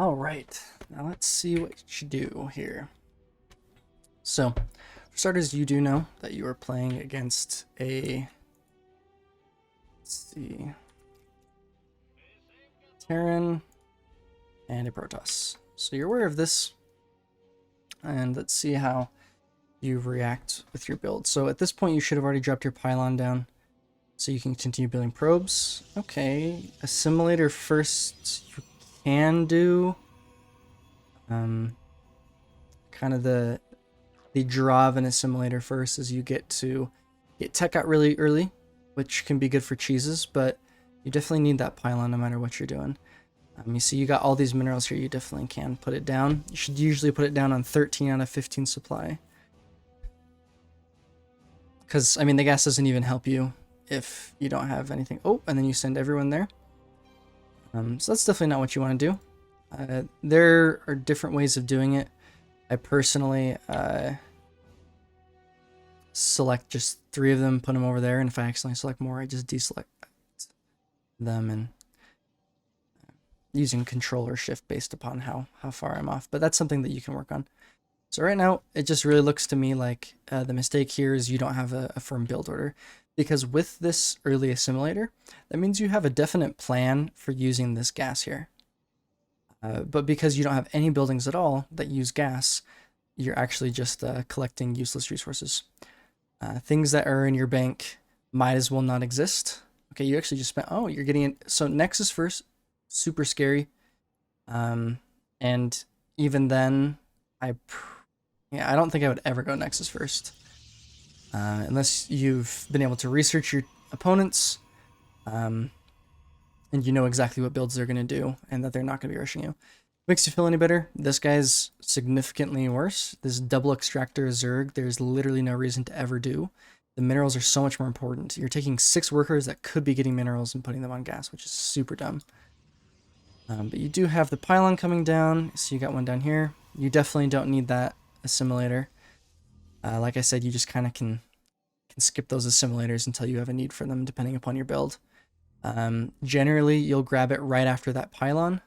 All right, now let's see what you should do here. So, for starters, you do know that you are playing against a, let's see, Terran and a Protoss. So you're aware of this, and let's see how you react with your build. So at this point, you should have already dropped your pylon down, so you can continue building probes. Okay, assimilator first you can do. Kind of the draw of an assimilator first is you get tech out really early, which can be good for cheeses, but you definitely need that pylon no matter what you're doing. You see you got all these minerals here, you definitely can put it down. You should usually put it down on 13 out of 15 supply. Because, I mean, the gas doesn't even help you if you don't have anything. Oh, and then you send everyone there. So that's definitely not what you want to do. There are different ways of doing it. I personally select just 3 of them, put them over there, and if I accidentally select more, I just deselect them and using control or shift based upon how far I'm off. But that's something that you can work on. So right now, it just really looks to me like the mistake here is you don't have a firm build order. Because with this early assimilator, that means you have a definite plan for using this gas here. But because you don't have any buildings at all that use gas, you're actually just collecting useless resources. Things that are in your bank might as well not exist. Okay, you actually just spent, oh, you're getting it. So Nexus first, super scary. And even then, I don't think I would ever go Nexus first. Unless you've been able to research your opponents, and you know exactly what builds they're going to do, and that they're not going to be rushing you. Makes you feel any better? This guy's significantly worse. This double extractor Zerg, there's literally no reason to ever do. The minerals are so much more important. You're taking 6 workers that could be getting minerals and putting them on gas, which is super dumb. But you do have the pylon coming down, so you got one down here. You definitely don't need that assimilator. Like I said, you just kind of can skip those assimilators until you have a need for them, depending upon your build. Generally, you'll grab it right after that pylon,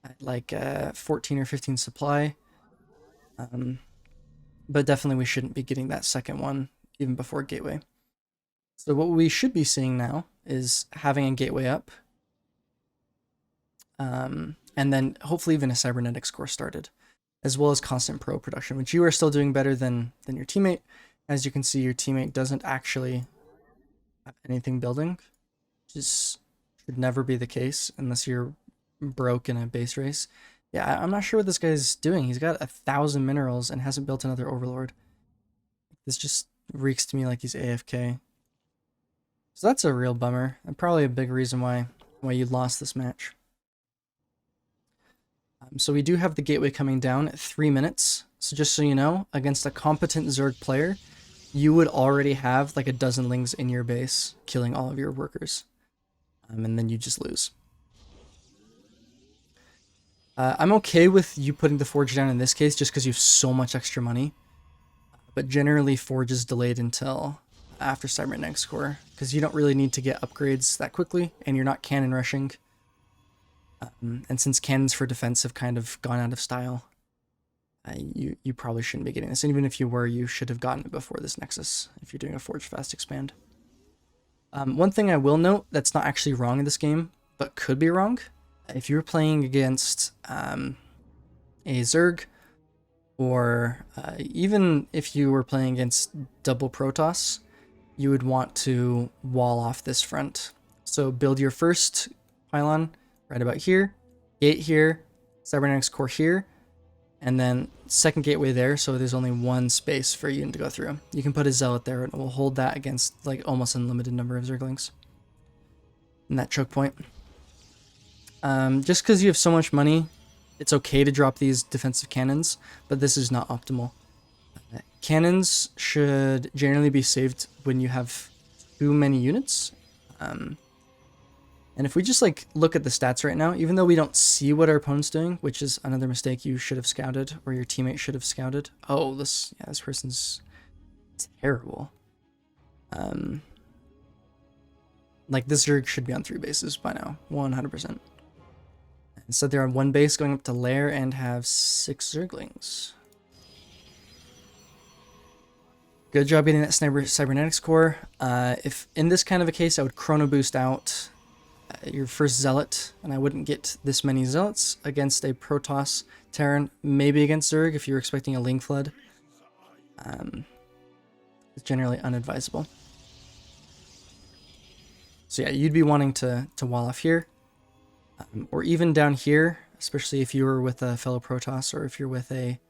at like 14 or 15 supply. But definitely we shouldn't be getting that second one even before gateway. So what we should be seeing now is having a gateway up, and then hopefully even a cybernetics core started, as well as constant pro production, which you are still doing better than your teammate. As you can see, your teammate doesn't actually have anything building, which should never be the case unless you're broke in a base race. Yeah, I'm not sure what this guy's doing. He's got 1,000 minerals and hasn't built another overlord. This just reeks to me like he's AFK. So that's a real bummer, and probably a big reason why you lost this match. So we do have the gateway coming down at 3 minutes. So just so you know, against a competent Zerg player, you would already have like a dozen lings in your base, killing all of your workers. And then you just lose. I'm okay with you putting the forge down in this case, just because you have so much extra money. But generally, forge is delayed until after cybernetics core, because you don't really need to get upgrades that quickly, and you're not cannon rushing. And since cannons for defense have kind of gone out of style, you probably shouldn't be getting this. And even if you were, you should have gotten it before this Nexus, if you're doing a Forge Fast Expand. One thing I will note that's not actually wrong in this game, but could be wrong, if you were playing against a Zerg, or even if you were playing against double Protoss, you would want to wall off this front. So build your first pylon right about here, gate here, cybernetics core here, and then second gateway there, so there's only one space for you to go through. You can put a zealot there, and it will hold that against like almost unlimited number of Zerglings in that choke point. Just because you have so much money, it's okay to drop these defensive cannons, but this is not optimal. Cannons should generally be saved when you have too many units. And if we just like look at the stats right now, even though we don't see what our opponent's doing, which is another mistake you should have scouted, or your teammate should have scouted. Oh, this person's terrible. Like this Zerg should be on 3 bases by now, 100%. Instead, they're on one base going up to lair and have 6 Zerglings. Good job getting that cybernetics core. If in this kind of a case, I would chrono boost out your first zealot, and I wouldn't get this many zealots against a Protoss Terran, maybe against Zerg if you're expecting a Ling Flood. It's generally unadvisable. So yeah, you'd be wanting to wall off here, or even down here, especially if you were with a fellow Protoss or if you're with a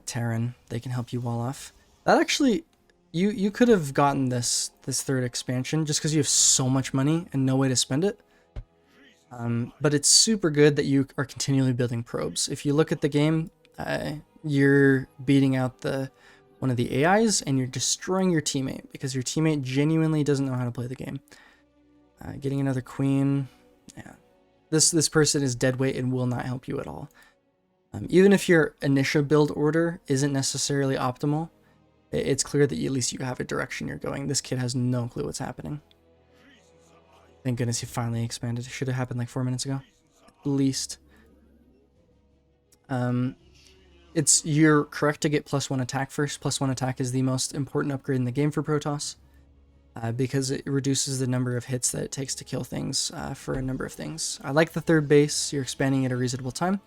Terran, they can help you wall off. That actually, you could have gotten this third expansion just because you have so much money and no way to spend it. But it's super good that you are continually building probes. If you look at the game, you're beating out one of the AIs and you're destroying your teammate because your teammate genuinely doesn't know how to play the game. Getting another queen, yeah. This person is dead weight and will not help you at all. Even if your initial build order isn't necessarily optimal, it's clear that at least you have a direction you're going. This kid has no clue what's happening. Thank goodness he finally expanded. It should have happened like 4 minutes ago, at least. You're correct to get +1 attack first. +1 attack is the most important upgrade in the game for Protoss, because it reduces the number of hits that it takes to kill things for a number of things. I like the third base. You're expanding at a reasonable time.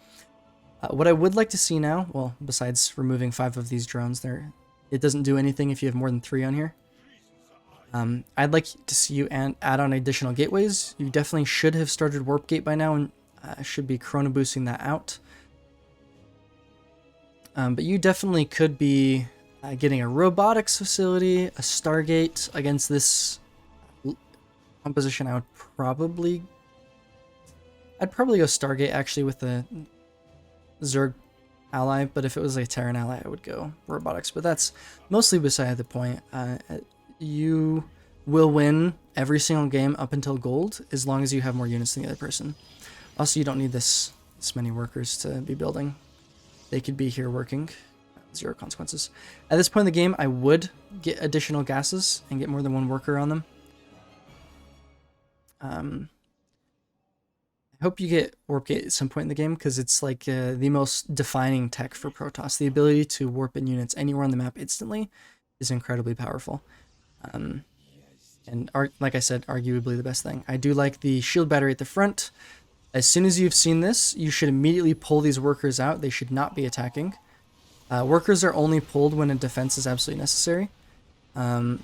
What I would like to see now, well, besides removing 5 of these drones, it doesn't do anything if you have more than 3 on here. I'd like to see you add on additional gateways. You definitely should have started Warp Gate by now and should be chrono boosting that out. But you definitely could be getting a robotics facility, a Stargate against this composition. I'd probably go Stargate actually with the Zerg ally, but if it was a Terran ally, I would go robotics. But that's mostly beside the point. You will win every single game up until gold as long as you have more units than the other person. Also, you don't need this many workers to be building. They could be here working. 0 consequences. At this point in the game, I would get additional gases and get more than 1 worker on them. I hope you get Warp Gate at some point in the game because it's like the most defining tech for Protoss. The ability to warp in units anywhere on the map instantly is incredibly powerful. And like I said, arguably the best thing. I do like the shield battery at the front. As soon as you've seen this, you should immediately pull these workers out. They should not be attacking. Workers are only pulled when a defense is absolutely necessary.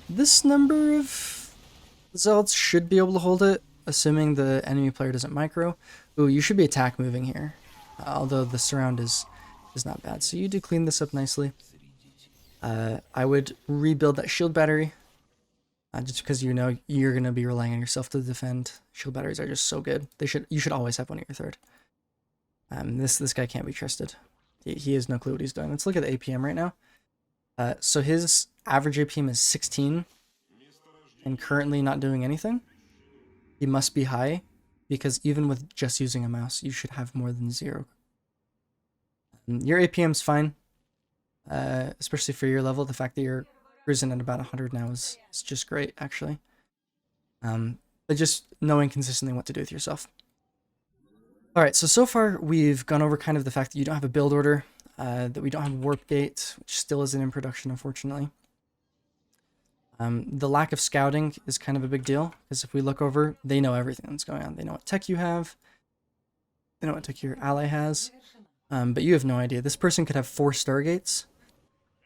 This number of zealots should be able to hold it, assuming the enemy player doesn't micro. Ooh, you should be attack moving here, although the surround is not bad. So you do clean this up nicely. I would rebuild that shield battery, just because you know you're going to be relying on yourself to defend. Shield batteries are just so good. You should always have one at your third. This guy can't be trusted. He has no clue what he's doing. Let's look at the APM right now. So his average APM is 16 and currently not doing anything. He must be high because even with just using a mouse, you should have more than 0. Your APM's fine, especially for your level. The fact that you're cruising at about 100 now is just great, actually. But just knowing consistently what to do with yourself. Alright, so far we've gone over kind of the fact that you don't have a build order, that we don't have Warp Gate, which still isn't in production, unfortunately. The lack of scouting is kind of a big deal, because if we look over, they know everything that's going on. They know what tech you have, they know what tech your ally has, but you have no idea. This person could have 4 Stargates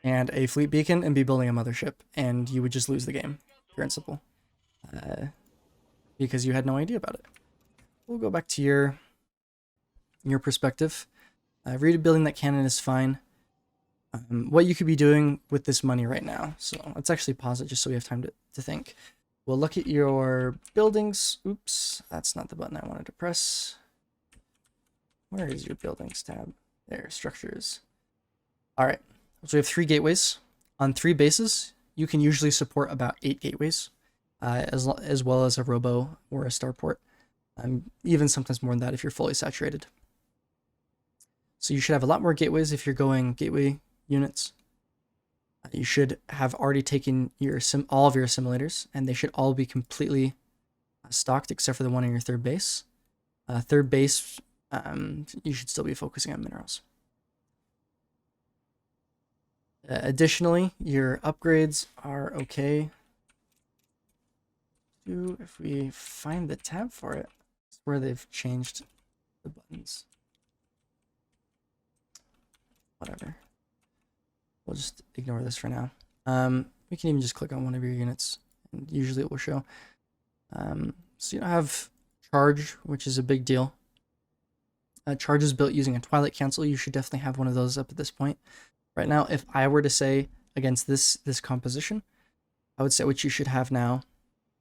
and a fleet beacon and be building a mothership, and you would just lose the game, pure and simple, because you had no idea about it. We'll go back to your perspective. Rebuilding that cannon is fine. What you could be doing with this money right now. So let's actually pause it just so we have time to think. We'll look at your buildings. Oops, that's not the button I wanted to press. Where is your buildings tab? There, structures. All right, so we have 3 gateways. On 3 bases, you can usually support about 8 gateways, as well as a robo or a starport. Even sometimes more than that if you're fully saturated. So you should have a lot more gateways if you're going gateway units. You should have already taken all of your assimilators, and they should all be completely stocked except for the one on your third base. Third base, you should still be focusing on minerals. Additionally, your upgrades are okay. If we find the tab for it, it's where they've changed the buttons. Whatever. We'll just ignore this for now. We can even just click on one of your units, and usually it will show. So you don't have charge, which is a big deal. Charge is built using a Twilight Cancel. You should definitely have one of those up at this point. Right now, if I were to say against this composition, I would say what you should have now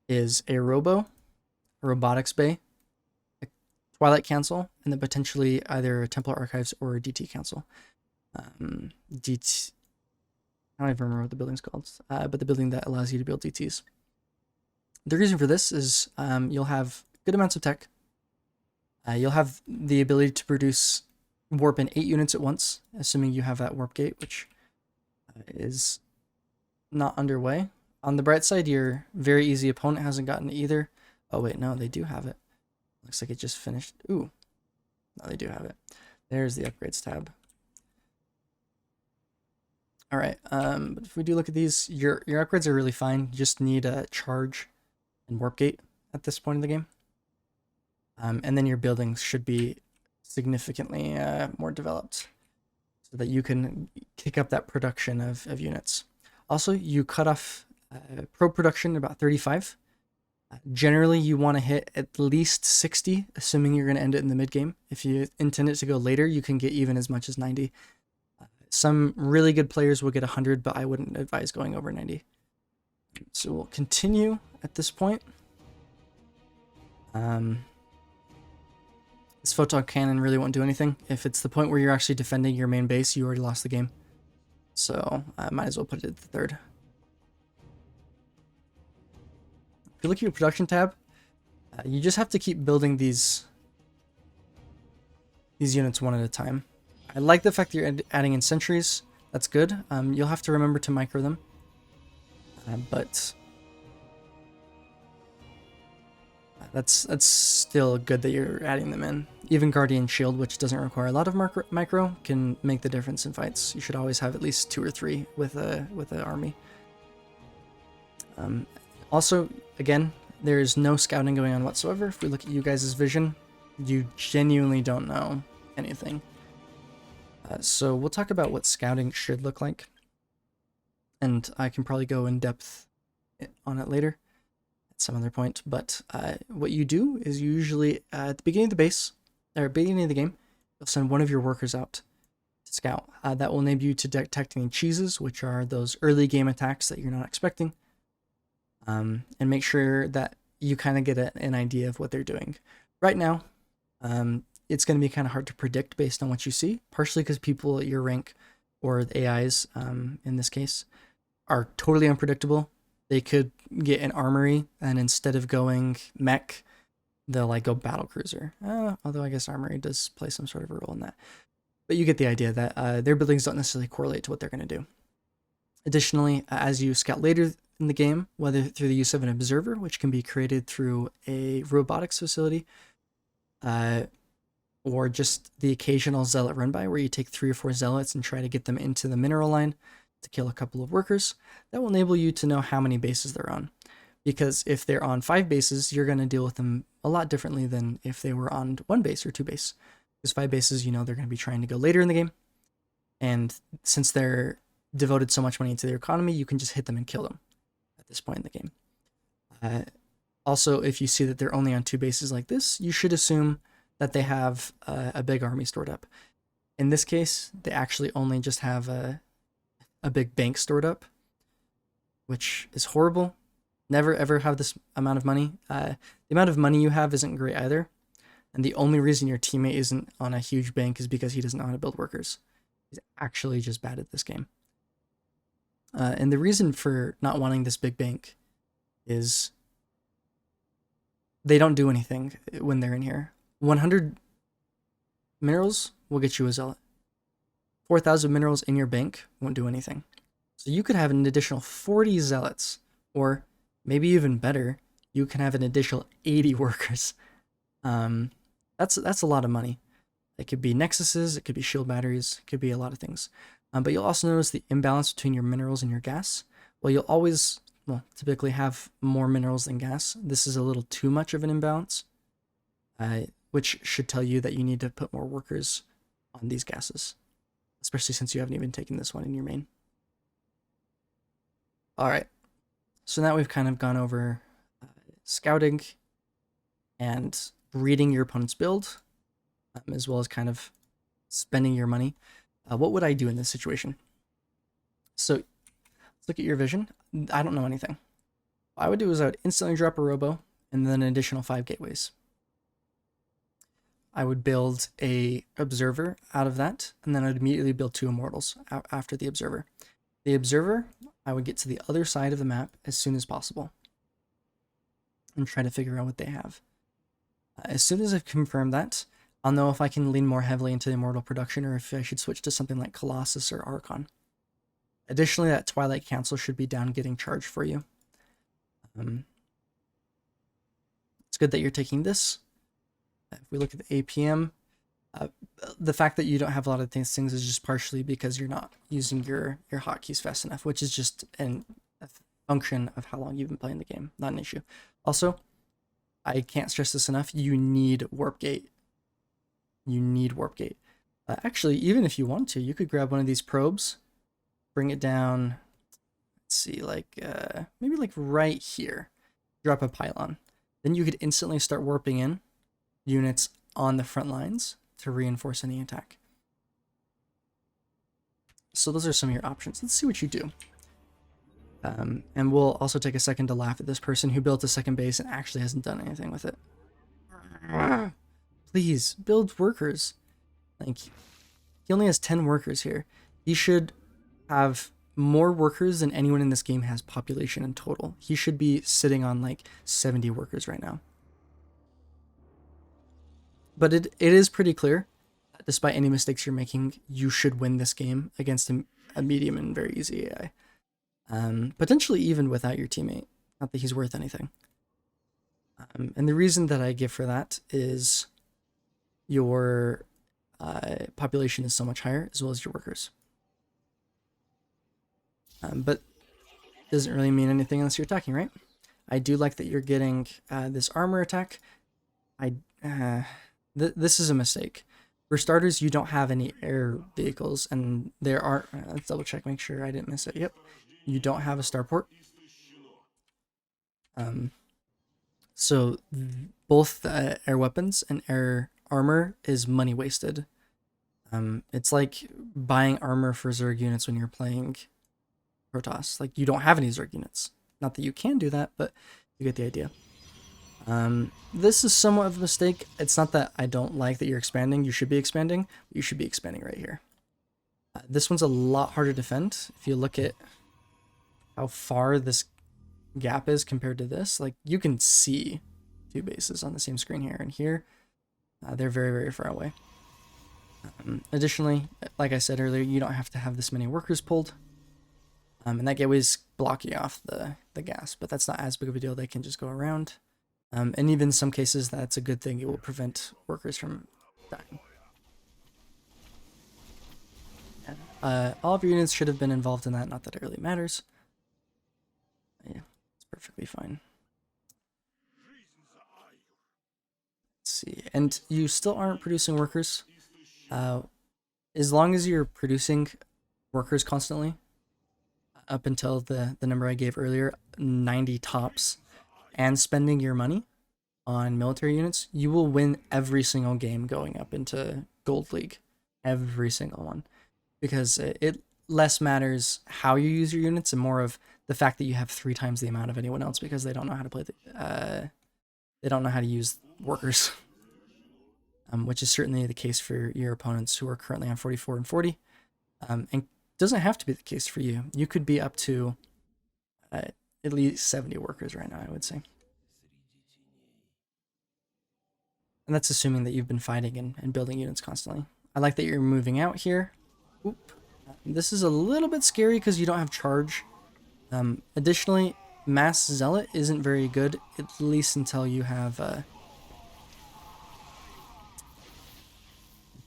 is a robotics bay, a Twilight Cancel, and then potentially either a Templar Archives or a DT Cancel. DT, I don't even remember what the building's called, but the building that allows you to build DTs. The reason for this is you'll have good amounts of tech. You'll have the ability to produce warp in 8 units at once, assuming you have that warp gate, which is not underway. On the bright side, your very easy opponent hasn't gotten it either. Oh wait, no, they do have it. Looks like it just finished. Ooh, no, they do have it. There's the upgrades tab. All right, but if we do look at these, your upgrades are really fine. You just need a charge and warp gate at this point in the game. And then your buildings should be significantly more developed so that you can kick up that production of units. Also, you cut off pro production about 35. Generally, you want to hit at least 60, assuming you're going to end it in the mid game. If you intend it to go later, you can get even as much as 90. Some really good players will get 100, but I wouldn't advise going over 90. So we'll continue at this point. This photon cannon really won't do anything. If it's the point where you're actually defending your main base, you already lost the game. So I might as well put it at the third. If you look at your production tab, you just have to keep building these units one at a time. I like the fact that you're adding in sentries. That's good. You'll have to remember to micro them. But that's still good that you're adding them in. Even Guardian Shield, which doesn't require a lot of micro, can make the difference in fights. You should always have at least 2 or 3 with an army. Also, again, there's no scouting going on whatsoever. If we look at you guys' vision, you genuinely don't know anything. So we'll talk about what scouting should look like. And I can probably go in depth on it later at some other point. But what you do is you usually, at the beginning of the base, or beginning of the game, you'll send one of your workers out to scout. That will enable you to detect any cheeses, which are those early game attacks that you're not expecting. And make sure that you kind of get an idea of what they're doing. Right now, it's going to be kind of hard to predict based on what you see, partially because people at your rank, or the AIs in this case, are totally unpredictable. They could get an armory, and instead of going mech, they'll like go battle cruiser. Although I guess armory does play some sort of a role in that. But you get the idea that their buildings don't necessarily correlate to what they're going to do. Additionally, as you scout later in the game, whether through the use of an observer, which can be created through a robotics facility, or just the occasional zealot run by where you take 3 or 4 zealots and try to get them into the mineral line to kill a couple of workers, that will enable you to know how many bases they're on. Because if they're on 5 bases, you're going to deal with them a lot differently than if they were on 1 base or 2 base. Because 5 bases, you know, they're going to be trying to go later in the game. And since they're devoted so much money into their economy, you can just hit them and kill them at this point in the game. Also, if you see that they're only on 2 bases like this, you should assume that they have a big army stored up. In this case, they actually only just have a big bank stored up, which is horrible. Never ever have this amount of money. The amount of money you have isn't great either. And the only reason your teammate isn't on a huge bank is because he doesn't know how to build workers. He's actually just bad at this game. And the reason for not wanting this big bank is they don't do anything when they're in here. 100 minerals will get you a zealot. 4,000 minerals in your bank won't do anything. So you could have an additional 40 zealots, or maybe even better, you can have an additional 80 workers. That's That's a lot of money. It could be nexuses, it could be shield batteries, it could be a lot of things. But you'll also notice the imbalance between your minerals and your gas. Well, you'll always, well, typically have more minerals than gas. This is a little too much of an imbalance, which should tell you that you need to put more workers on these gases, especially since you haven't even taken this one in your main. All right, so now we've kind of gone over scouting and reading your opponent's build, as well as kind of spending your money. What would I do in this situation? So let's look at your vision. I don't know anything. What I would do is I would instantly drop a robo and then an additional 5 gateways. I would build a observer out of that, and then I'd immediately build 2 immortals after the observer. The observer, I would get to the other side of the map as soon as possible and try to figure out what they have. As soon as I've confirmed that, I'll know if I can lean more heavily into the immortal production or if I should switch to something like Colossus or Archon. Additionally, that Twilight Council should be down getting charged for you. It's good that you're taking this. If we look at the APM, the fact that you don't have a lot of things is just partially because you're not using your hotkeys fast enough, which is just a function of how long you've been playing the game, not an issue. Also, I can't stress this enough, you need Warp Gate. You need Warp Gate. Actually, even if you want to, you could grab one of these probes, bring it down, let's see, like maybe like right here, drop a pylon. Then you could instantly start warping in units on the front lines to reinforce any attack. So those are some of your options. Let's see what you do. And we'll also take a second to laugh at this person who built a second base and actually hasn't done anything with it. Please, build workers. Like, he only has 10 workers here. He should have more workers than anyone in this game has population in total. He should be sitting on like 70 workers right now. But it is pretty clear, despite any mistakes you're making, you should win this game against a medium and very easy AI. Potentially even without your teammate. Not that he's worth anything. And the reason that I give for that is your population is so much higher, as well as your workers. But it doesn't really mean anything unless you're attacking, right? I do like that you're getting this armor attack. This is a mistake. For starters, you don't have any air vehicles, and there are... let's double check, make sure I didn't miss it. Yep. You don't have a starport. So both the air weapons and air armor is money wasted. It's like buying armor for Zerg units when you're playing Protoss. Like, you don't have any Zerg units. Not that you can do that, but you get the idea. This is somewhat of a mistake. It's not that I don't like that you're expanding. You should be expanding. But you should be expanding right here. This one's a lot harder to defend. If you look at how far this gap is compared to this, like, you can see 2 bases on the same screen here and here. They're very, very far away. Additionally, like I said earlier, you don't have to have this many workers pulled. And that gateway's blocking off the gas, but that's not as big of a deal. They can just go around. And even in some cases, that's a good thing. It will prevent workers from dying. All of your units should have been involved in that. Not that it really matters. Yeah, it's perfectly fine. Let's see. And you still aren't producing workers. As long as you're producing workers constantly, up until the number I gave earlier, 90 tops, and spending your money on military units, you will win every single game going up into Gold League. Every single one. Because it less matters how you use your units and more of the fact that you have 3 times the amount of anyone else because they don't know how to play they don't know how to use workers. Which is certainly the case for your opponents who are currently on 44 and 40. And doesn't have to be the case for you. You could be up to at least 70 workers right now, I would say. And that's assuming that you've been fighting and building units constantly. I like that you're moving out here. Oop. This is a little bit scary because you don't have charge. Additionally, Mass Zealot isn't very good, at least until you have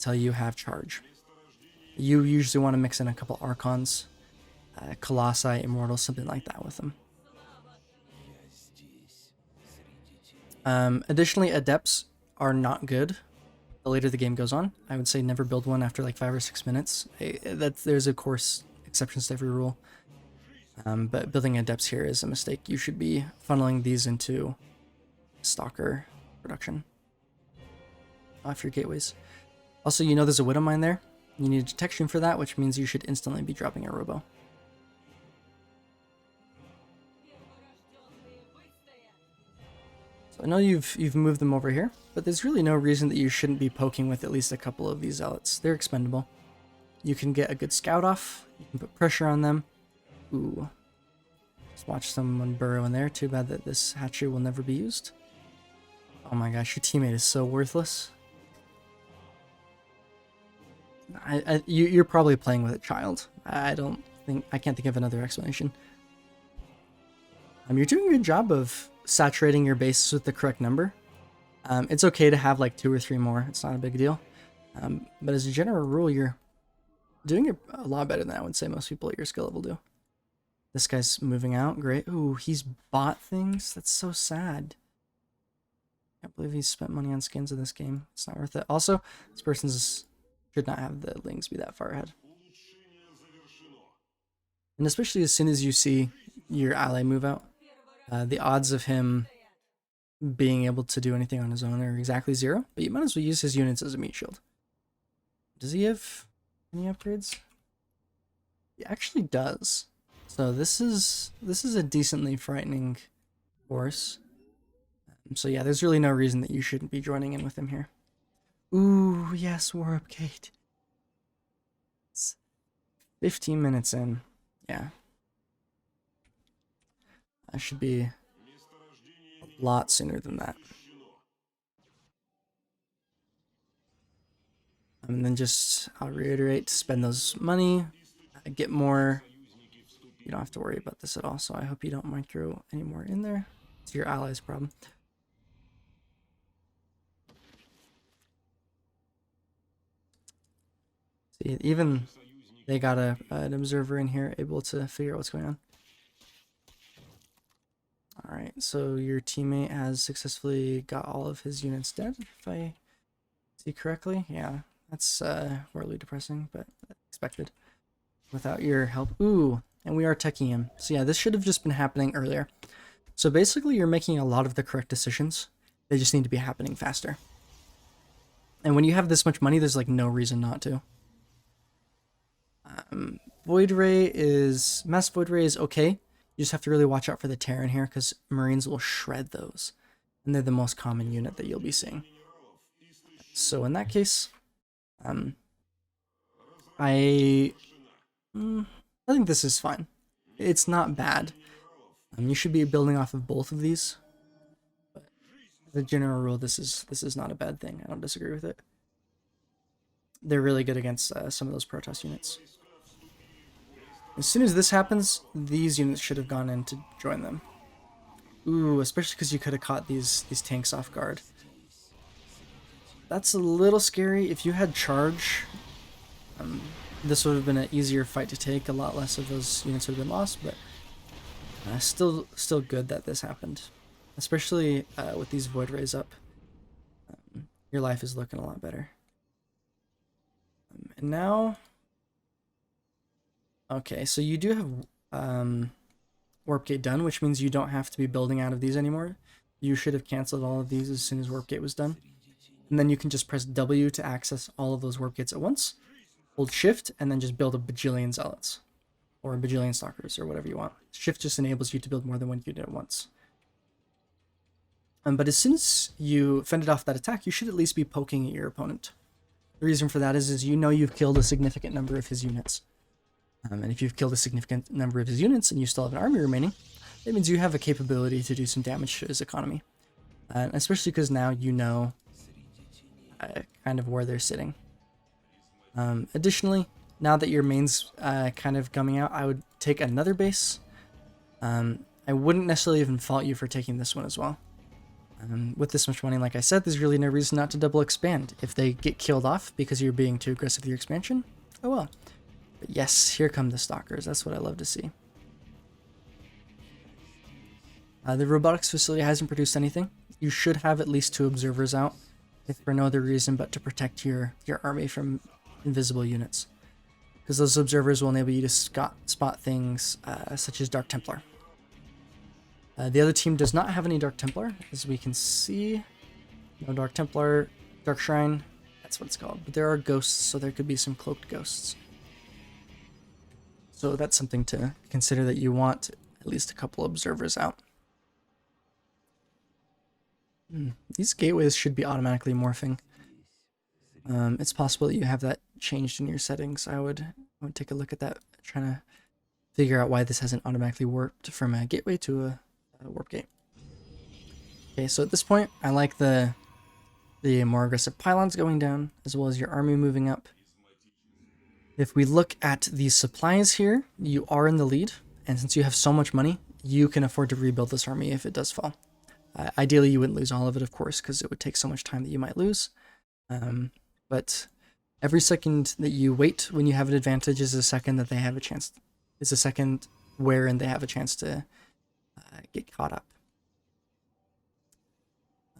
until you have charge. You usually want to mix in a couple Archons, Colossi, Immortals, something like that with them. Additionally, Adepts are not good the later the game goes on. I would say never build one after like 5 or 6 minutes. There's of course exceptions to every rule. But building Adepts here is a mistake. You should be funneling these into Stalker production off your gateways. Also, you know there's a Widow Mine there. You need a detection for that, which means you should instantly be dropping a Robo. So I know you've moved them over here, but there's really no reason that you shouldn't be poking with at least a couple of these Zealots. They're expendable. You can get a good scout off. You can put pressure on them. Ooh. Just watch someone burrow in there. Too bad that this hatchery will never be used. Oh my gosh, your teammate is so worthless. You're probably playing with a child. I can't think of another explanation. You're doing a good job of saturating your bases with the correct number. It's okay to have like 2 or 3 more. It's not a big deal. But as a general rule, you're doing it a lot better than I would say most people at your skill level do. This guy's moving out. Great. Ooh, he's bought things. That's so sad. Can't believe he's spent money on skins in this game. It's not worth it. Also, this person's should not have the lings be that far ahead. And especially as soon as you see your ally move out, the odds of him being able to do anything on his own are exactly 0, but you might as well use his units as a meat shield. Does he have any upgrades? He actually does. So this is a decently frightening force. So yeah, there's really no reason that you shouldn't be joining in with him here. Ooh, yes, Warp Gate. It's 15 minutes in. Yeah. I should be a lot sooner than that. And then just, I'll reiterate, spend those money, get more. You don't have to worry about this at all, so I hope you don't micro any more in there. It's your ally's problem. See, even they got an observer in here able to figure out what's going on. Alright, so your teammate has successfully got all of his units dead, if I see correctly. Yeah, that's horribly depressing, but expected. Without your help. Ooh, and we are teching him. So yeah, this should have just been happening earlier. So basically you're making a lot of the correct decisions. They just need to be happening faster. And when you have this much money, there's like no reason not to. Void Ray is... Mass Void Ray is okay. You just have to really watch out for the Terran here, because Marines will shred those. And they're the most common unit that you'll be seeing. So in that case, I think this is fine. It's not bad. You should be building off of both of these. But as a general rule, this is not a bad thing. I don't disagree with it. They're really good against some of those Protoss units. As soon as this happens, these units should have gone in to join them. Ooh, especially because you could have caught these tanks off guard. That's a little scary. If you had charge, this would have been an easier fight to take. A lot less of those units would have been lost, but still good that this happened. Especially with these Void Rays up. Your life is looking a lot better. And now... Okay, so you do have Warp Gate done, which means you don't have to be building out of these anymore. You should have canceled all of these as soon as Warp Gate was done. And then you can just press W to access all of those Warp Gates at once. Hold Shift, and then just build a bajillion Zealots. Or a bajillion Stalkers, or whatever you want. Shift just enables you to build more than one unit at once. But as soon as you fended off that attack, you should at least be poking at your opponent. The reason for that is you know you've killed a significant number of his units. And if you've killed a significant number of his units and you still have an army remaining, it means you have a capability to do some damage to his economy. Especially because now you know kind of where they're sitting. Additionally, now that your main's kind of coming out, I would take another base. I wouldn't necessarily even fault you for taking this one as well. With this much money, like I said, there's really no reason not to double expand. If they get killed off because you're being too aggressive with your expansion, oh well. But yes, here come the stalkers. That's what I love to see. The robotics facility hasn't produced anything. You should have at least 2 observers out, if for no other reason but to protect your army from invisible units. Because those observers will enable you to spot things such as Dark Templar. The other team does not have any Dark Templar, as we can see. No Dark Templar, Dark Shrine, that's what it's called. But there are ghosts, so there could be some cloaked ghosts. So that's something to consider, that you want at least a couple observers out. These gateways should be automatically morphing. It's possible that you have that changed in your settings. I would take a look at that, trying to figure out why this hasn't automatically warped from a gateway to a warp gate. Okay, so at this point, I like the more aggressive pylons going down, as well as your army moving up. If we look at the supplies here, you are in the lead, and since you have so much money, you can afford to rebuild this army if it does fall. Ideally, you wouldn't lose all of it, of course, because it would take so much time that you might lose. But every second that you wait when you have an advantage is a second that they have a chance. Is a second wherein they have a chance to get caught up.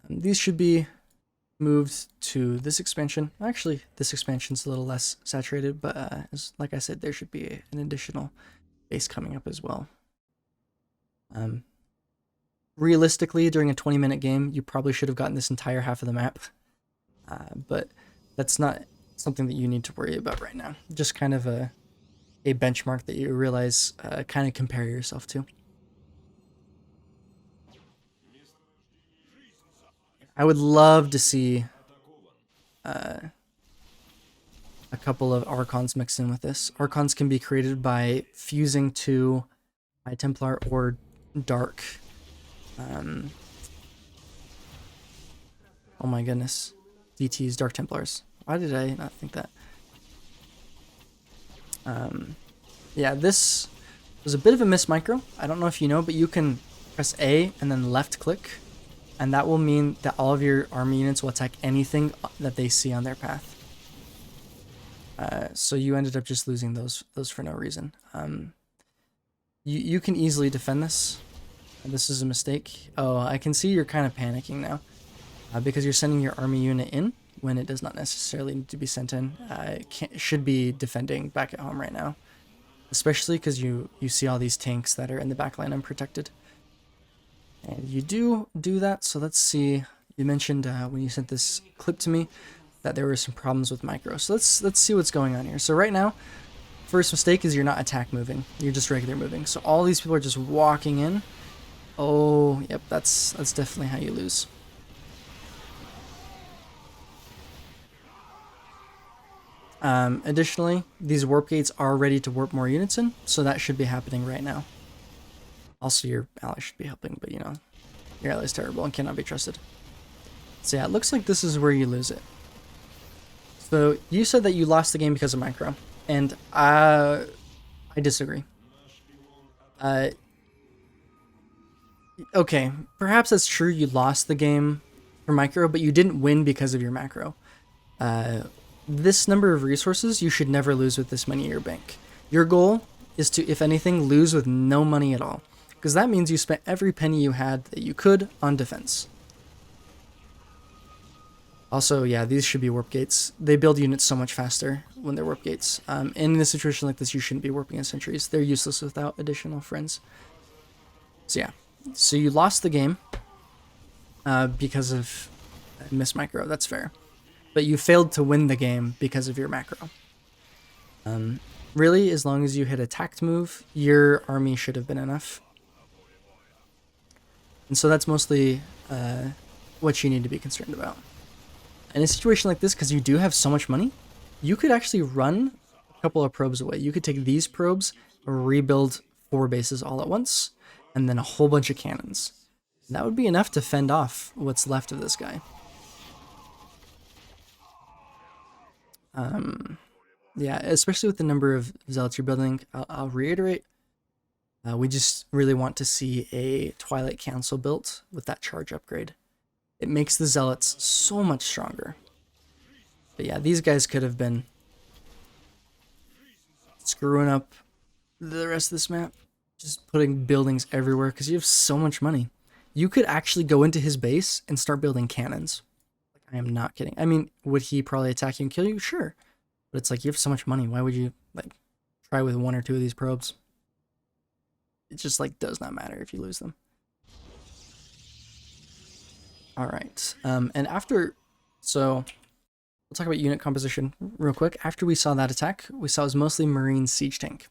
These should be moved to this expansion. Actually, this expansion's a little less saturated, but like I said, there should be an additional base coming up as well. Realistically, during a 20-minute game, you probably should have gotten this entire half of the map, but that's not something that you need to worry about right now. Just kind of a benchmark that you realize, kind of compare yourself to. I would love to see a couple of Archons mixed in with this. Archons can be created by fusing to High Templar or Dark. Oh my goodness. DTs, Dark Templars. Why did I not think that? Yeah, this was a bit of a miss micro. I don't know if you know, but you can press A and then left click, and that will mean that all of your army units will attack anything that they see on their path. So you ended up just losing those for no reason. You can easily defend this. This is a mistake. Oh, I can see you're kind of panicking now, because you're sending your army unit in when it does not necessarily need to be sent in. It should be defending back at home right now, especially because you see all these tanks that are in the back line unprotected. And you do that, so let's see. You mentioned when you sent this clip to me that there were some problems with micro. So let's see what's going on here. So right now, first mistake is you're not attack moving. You're just regular moving. So all these people are just walking in. Oh, yep, that's definitely how you lose. Additionally, these warp gates are ready to warp more units in, so that should be happening right now. Also, your ally should be helping, but you know, your ally is terrible and cannot be trusted. So yeah, it looks like this is where you lose it. So you said that you lost the game because of micro, and I disagree. Okay, perhaps that's true, you lost the game for micro, but you didn't win because of your macro. This number of resources, you should never lose with this money in your bank. Your goal is to, if anything, lose with no money at all, because that means you spent every penny you had that you could on defense. Also, yeah, these should be warp gates. They build units so much faster when they're warp gates. In a situation like this, you shouldn't be warping in sentries. They're useless without additional friends. So yeah, so you lost the game because of miss micro. That's fair. But you failed to win the game because of your macro. Really, as long as you hit a tact move, your army should have been enough. And so that's mostly what you need to be concerned about. In a situation like this, because you do have so much money, you could actually run a couple of probes away. You could take these probes, rebuild 4 bases all at once, and then a whole bunch of cannons. And that would be enough to fend off what's left of this guy. Yeah, especially with the number of zealots you're building, I'll reiterate, we just really want to see a Twilight Council built with that charge upgrade. It makes the zealots so much stronger. But yeah, these guys could have been screwing up the rest of this map. Just putting buildings everywhere because you have so much money. You could actually go into his base and start building cannons. I am not kidding. I mean, would he probably attack you and kill you? Sure. But it's like, you have so much money. Why would you like try with 1 or 2 of these probes? It just like does not matter if you lose them. All right. And after, so we'll talk about unit composition real quick. After we saw that attack, we saw it was mostly Marine siege tank.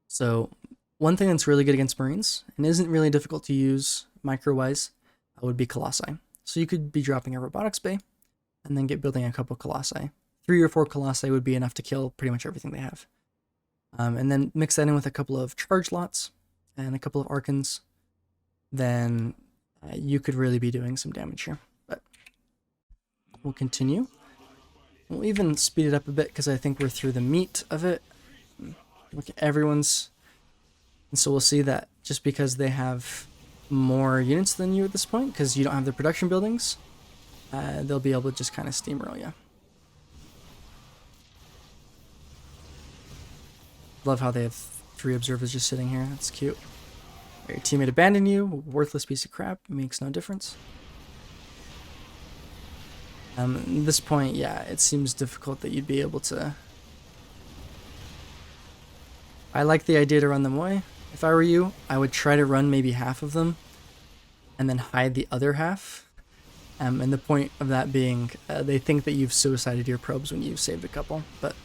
So one thing that's really good against Marines and isn't really difficult to use micro-wise would be Colossi. So you could be dropping a robotics bay and then get building a couple Colossi. 3 or 4 Colossi would be enough to kill pretty much everything they have. And then mix that in with a couple of charge lots and a couple of Archons. Then you could really be doing some damage here. But we'll continue. We'll even speed it up a bit because I think we're through the meat of it. Look at everyone's. And so we'll see that just because they have more units than you at this point, because you don't have the production buildings, they'll be able to just kind of steamroll you. Love how they have 3 observers just sitting here. That's cute. Your teammate abandoned you. Worthless piece of crap. Makes no difference. At this point, yeah, it seems difficult that you'd be able to. I like the idea to run them away. If I were you, I would try to run maybe half of them and then hide the other half. And the point of that being, they think that you've suicided your probes when you've saved a couple, but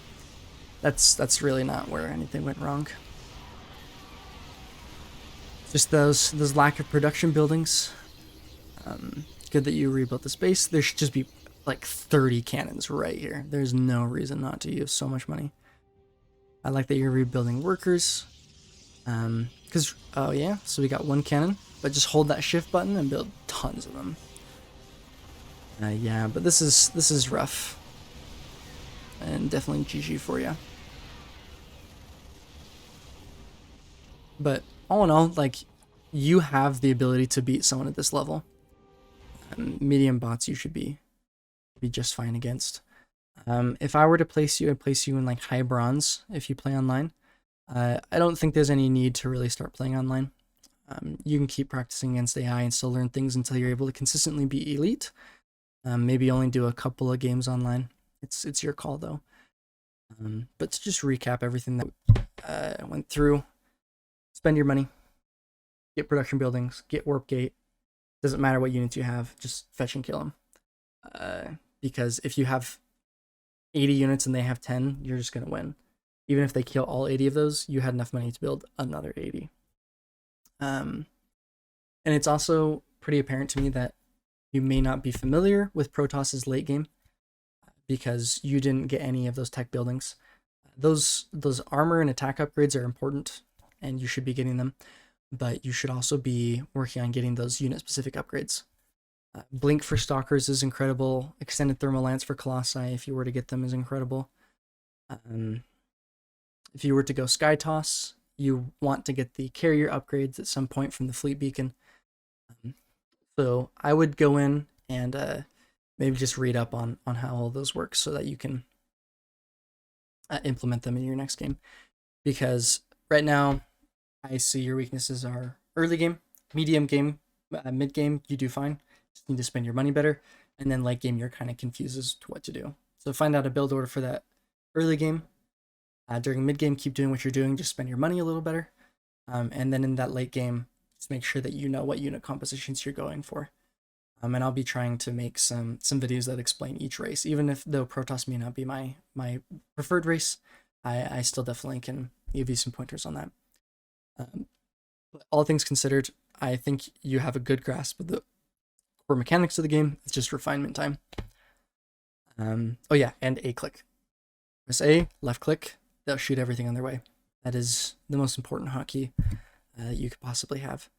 that's really not where anything went wrong. Just those lack of production buildings. Good that you rebuilt the space. There should just be like 30 cannons right here. There's no reason not to. You have so much money. I like that you're rebuilding workers. Because, oh yeah, so we got 1 cannon, but just hold that shift button and build tons of them. Yeah, but this is rough. And definitely GG for you. But all in all, like, you have the ability to beat someone at this level. Medium bots you should be just fine against. If I were to place you, I'd place you in like high bronze if you play online. I don't think there's any need to really start playing online. You can keep practicing against AI and still learn things until you're able to consistently be elite. Maybe only do a couple of games online. It's your call though. But to just recap everything that went through, spend your money, get production buildings, get warp gate. Doesn't matter what units you have, just fetch and kill them. Because if you have 80 units and they have 10, you're just gonna win. Even if they kill all 80 of those, you had enough money to build another 80. And it's also pretty apparent to me that you may not be familiar with Protoss's late game because you didn't get any of those tech buildings. Those armor and attack upgrades are important, and you should be getting them. But you should also be working on getting those unit-specific upgrades. Blink for Stalkers is incredible. Extended Thermal Lance for Colossi, if you were to get them, is incredible. If you were to go Sky Toss, you want to get the carrier upgrades at some point from the Fleet Beacon. So I would go in and maybe just read up on how all those work so that you can implement them in your next game. Because right now, I see your weaknesses are early game, medium game, mid game, you do fine. Just need to spend your money better. And then late game, you're kind of confused as to what to do. So find out a build order for that early game. During mid game, keep doing what you're doing, just spend your money a little better. And then in that late game, just make sure that you know what unit compositions you're going for. And I'll be trying to make some videos that explain each race. Even if though Protoss may not be my preferred race, I still definitely can give you some pointers on that. But all things considered, I think you have a good grasp of the core mechanics of the game. It's just refinement time. Oh yeah, and A click. Press A, left click, they'll shoot everything on their way. That is the most important hotkey that you could possibly have.